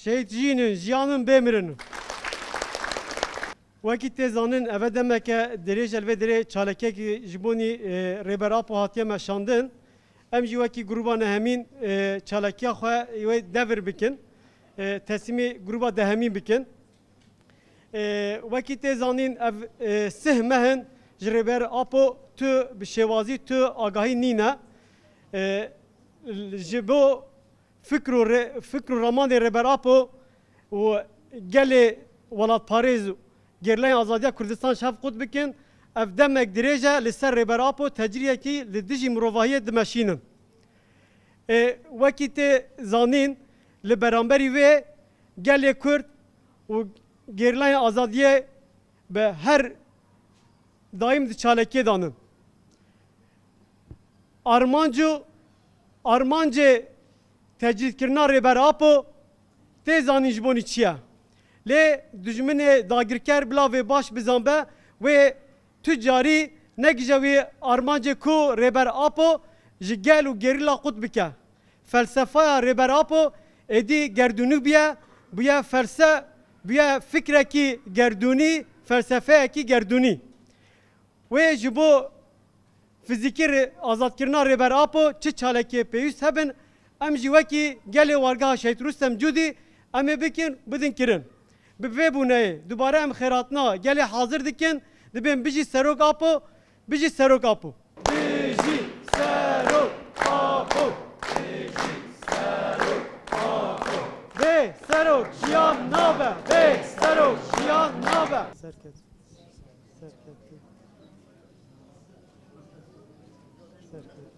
şehit jinin, jiyanın bemirin. Vakit tezanin eve demeke derece elve dere çaleke ki jiboni reberapo hatiye meşandın. Em jivaki gruba nehemin çaleke xwe ve devir bikin. Teslimi gruba dehemin bikin. Vakit tezanin ev sihmehen reberapo tu bişevazi tu agahi nina. Jibo fikru raman reberapo ve gele Walat Paris Gerleyen Azadiya Kurdistan şef kut bikin ev demek derece li ser reberapo tecriye ki li dijî mirovahiye dimeşînin. Vekî zanin li beramberî ve gelê Kurd û Gerleyen Azadiye be her daim di çalekê danin. Armancı tecridkirina reberapo tê zanîn ji bo çi ye. Lê dijminê dagirker bila vê baş bizanbe wê tu carî negije wê armancê ku rêberapo ji gel û gerîla qut bike. Felsefeya rêberapo êdî gerdûnî biye, biye fikrekî gerdûnî, felsefeyekî gerdûnî. Wê ji bo fizîkî azadkirina rêberapo çi çalekê pêwîst hebin, em jî wekî gelê wargeha Şehîd Rûstem Cûdî em ê bikin bidin kirin. Bi vê bûneyê dubare em xêratina gelê hazir dikin dibên bijî serok apo, bijî serok apo. Bijî serok apo, bijî serok apo. Vê serok jiyan nabe, vê serok jiyan nabe. Serket. Serket. Serket.